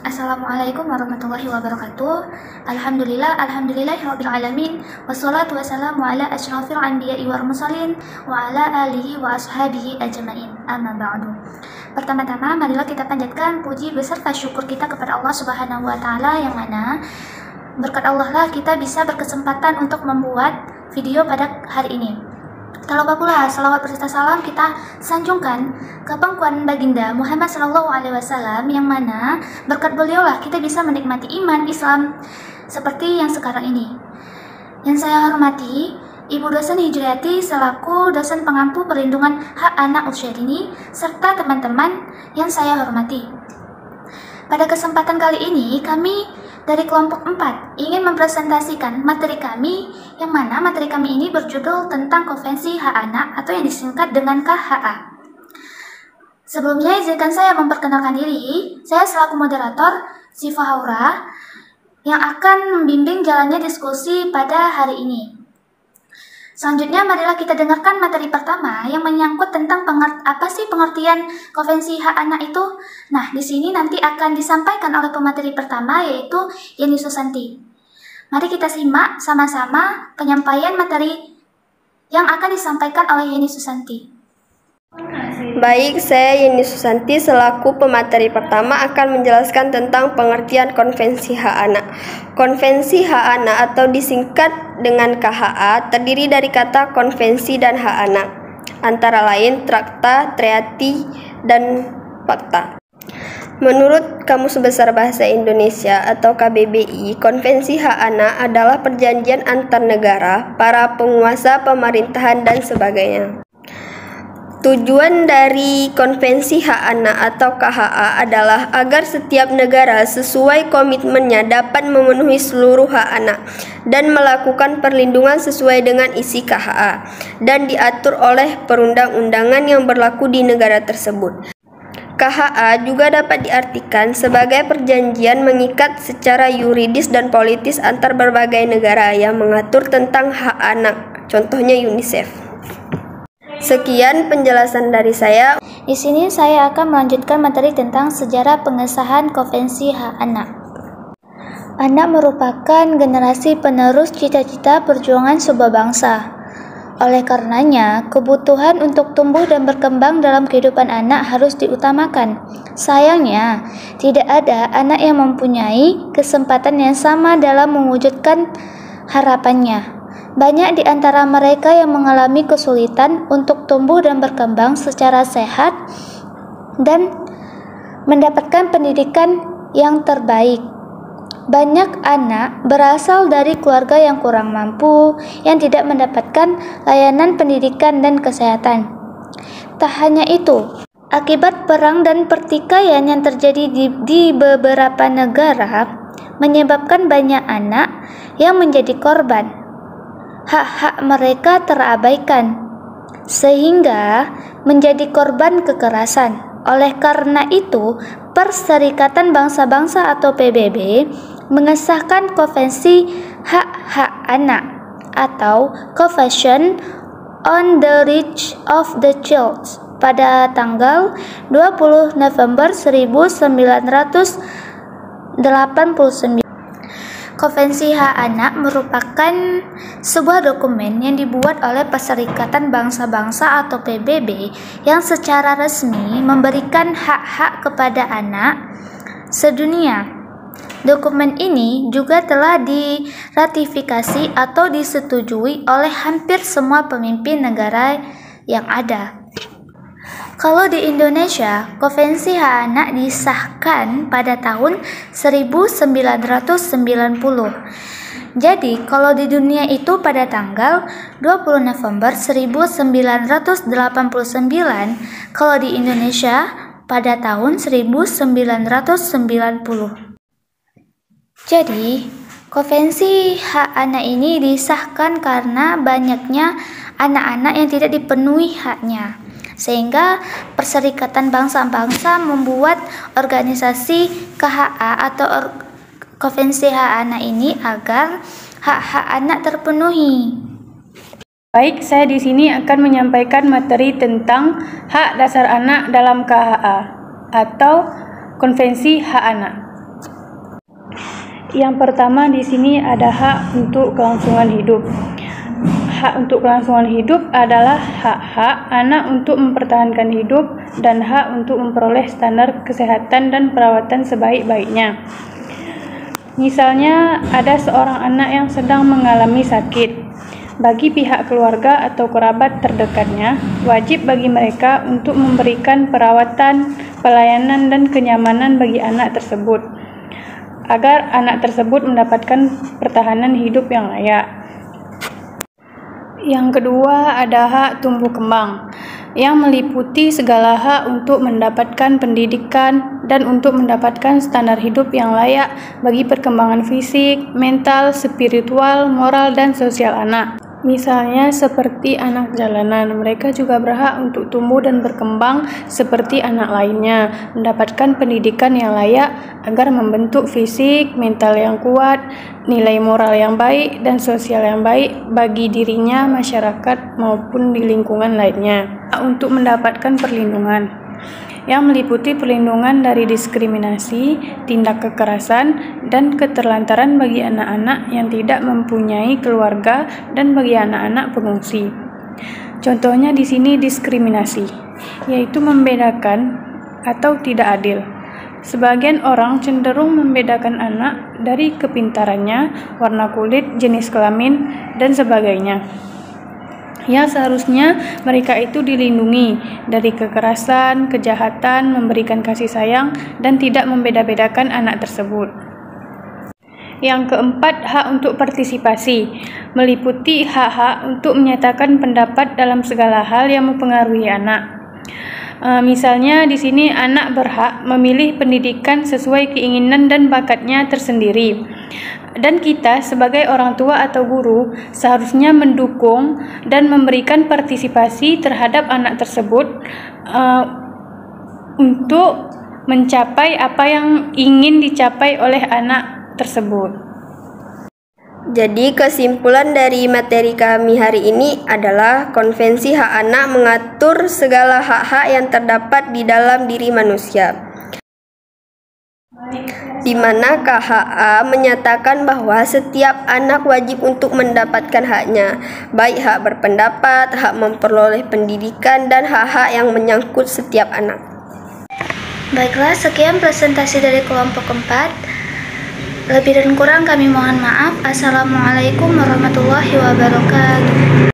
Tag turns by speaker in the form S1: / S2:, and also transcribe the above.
S1: Assalamualaikum warahmatullahi wabarakatuh. Alhamdulillahirabbil alamin. Wassalatu wassalamu ala asyrafil anbiya'i wal mursalin wa ala alihi wa ashabihi ajmain. Amma ba'du. Pertama-tama marilah kita panjatkan puji beserta syukur kita kepada Allah Subhanahu wa taala, yang mana berkat Allah lah kita bisa berkesempatan untuk membuat video pada hari ini. Tak lupa pula salawat berserta salam kita sanjungkan ke pangkuan baginda Muhammad SAW, yang mana berkat beliaulah kita bisa menikmati iman Islam seperti yang sekarang ini. Yang saya hormati Ibu Dosen Hijriyati selaku dosen pengampu perlindungan hak anak usia dini, serta teman-teman yang saya hormati. Pada kesempatan kali ini kami dari kelompok 4 ingin mempresentasikan materi kami, yang mana materi kami ini berjudul tentang Konvensi Hak Anak atau yang disingkat dengan KHA. Sebelumnya izinkan saya memperkenalkan diri. Saya selaku moderator Siva Haura yang akan membimbing jalannya diskusi pada hari ini. Selanjutnya marilah kita dengarkan materi pertama yang menyangkut tentang apa sih pengertian Konvensi Hak Anak itu. Nah, di sini nanti akan disampaikan oleh pemateri pertama, yaitu Yeni Susanti. Mari kita simak sama-sama penyampaian materi yang akan disampaikan oleh Yeni Susanti.
S2: Baik, saya Yeni Susanti selaku pemateri pertama akan menjelaskan tentang pengertian Konvensi Hak Anak. Konvensi Hak Anak atau disingkat dengan KHA terdiri dari kata konvensi dan hak anak, antara lain trakta, treaty, dan fakta. Menurut Kamus Besar Bahasa Indonesia atau KBBI, Konvensi Hak Anak adalah perjanjian antar negara, para penguasa, pemerintahan, dan sebagainya. Tujuan dari Konvensi Hak Anak atau KHA adalah agar setiap negara sesuai komitmennya dapat memenuhi seluruh hak anak dan melakukan perlindungan sesuai dengan isi KHA dan diatur oleh perundang-undangan yang berlaku di negara tersebut. KHA juga dapat diartikan sebagai perjanjian mengikat secara yuridis dan politis antar berbagai negara yang mengatur tentang hak anak, contohnya UNICEF. Sekian penjelasan dari saya.
S1: Di sini saya akan melanjutkan materi tentang sejarah pengesahan Konvensi Hak Anak. Anak merupakan generasi penerus cita-cita perjuangan sebuah bangsa. Oleh karenanya, kebutuhan untuk tumbuh dan berkembang dalam kehidupan anak harus diutamakan. Sayangnya, tidak ada anak yang mempunyai kesempatan yang sama dalam mewujudkan harapannya. Banyak di antara mereka yang mengalami kesulitan untuk tumbuh dan berkembang secara sehat dan mendapatkan pendidikan yang terbaik. Banyak anak berasal dari keluarga yang kurang mampu, yang tidak mendapatkan layanan pendidikan dan kesehatan. Tak hanya itu, akibat perang dan pertikaian yang terjadi di beberapa negara menyebabkan banyak anak yang menjadi korban. Hak-hak mereka terabaikan, sehingga menjadi korban kekerasan. Oleh karena itu, Perserikatan Bangsa-Bangsa atau PBB mengesahkan Konvensi Hak-Hak Anak atau Convention on the Rights of the Child pada tanggal 20 November 1989. Konvensi Hak Anak merupakan sebuah dokumen yang dibuat oleh Perserikatan Bangsa-Bangsa atau PBB yang secara resmi memberikan hak-hak kepada anak sedunia. Dokumen ini juga telah diratifikasi atau disetujui oleh hampir semua pemimpin negara yang ada. Kalau di Indonesia, Konvensi Hak Anak disahkan pada tahun 1990. Jadi, kalau di dunia itu pada tanggal 20 November 1989, kalau di Indonesia pada tahun 1990. Jadi, Konvensi Hak Anak ini disahkan karena banyaknya anak-anak yang tidak dipenuhi haknya. Sehingga Perserikatan Bangsa-Bangsa membuat organisasi KHA atau Konvensi Hak Anak ini agar hak-hak anak terpenuhi.
S3: Baik, saya di sini akan menyampaikan materi tentang hak dasar anak dalam KHA atau Konvensi Hak Anak. Yang pertama di sini ada hak untuk kelangsungan hidup. Hak untuk kelangsungan hidup adalah hak-hak anak untuk mempertahankan hidup dan hak untuk memperoleh standar kesehatan dan perawatan sebaik-baiknya. Misalnya, ada seorang anak yang sedang mengalami sakit. Bagi pihak keluarga atau kerabat terdekatnya, wajib bagi mereka untuk memberikan perawatan, pelayanan, dan kenyamanan bagi anak tersebut, agar anak tersebut mendapatkan pertahanan hidup yang layak. Yang kedua ada hak tumbuh kembang, yang meliputi segala hak untuk mendapatkan pendidikan dan untuk mendapatkan standar hidup yang layak bagi perkembangan fisik, mental, spiritual, moral, dan sosial anak. Misalnya seperti anak jalanan, mereka juga berhak untuk tumbuh dan berkembang seperti anak lainnya, mendapatkan pendidikan yang layak agar membentuk fisik, mental yang kuat, nilai moral yang baik, dan sosial yang baik bagi dirinya, masyarakat, maupun di lingkungan lainnya. Untuk mendapatkan perlindungan, yang meliputi perlindungan dari diskriminasi, tindak kekerasan, dan keterlantaran bagi anak-anak yang tidak mempunyai keluarga dan bagi anak-anak pengungsi. Contohnya di sini diskriminasi, yaitu membedakan atau tidak adil. Sebagian orang cenderung membedakan anak dari kepintarannya, warna kulit, jenis kelamin, dan sebagainya. Yang seharusnya mereka itu dilindungi dari kekerasan, kejahatan, memberikan kasih sayang, dan tidak membeda-bedakan anak tersebut. Yang keempat, hak untuk partisipasi, meliputi hak-hak untuk menyatakan pendapat dalam segala hal yang mempengaruhi anak. Misalnya di sini anak berhak memilih pendidikan sesuai keinginan dan bakatnya tersendiri. Dan kita sebagai orang tua atau guru seharusnya mendukung dan memberikan partisipasi terhadap anak tersebut untuk mencapai apa yang ingin dicapai oleh anak tersebut.
S2: Jadi kesimpulan dari materi kami hari ini adalah Konvensi Hak Anak mengatur segala hak-hak yang terdapat di dalam diri manusia, di mana KHA menyatakan bahwa setiap anak wajib untuk mendapatkan haknya, baik hak berpendapat, hak memperoleh pendidikan, dan hak-hak yang menyangkut setiap anak.
S1: Baiklah, sekian presentasi dari kelompok 4. Lebih dan kurang kami mohon maaf. Assalamualaikum warahmatullahi wabarakatuh.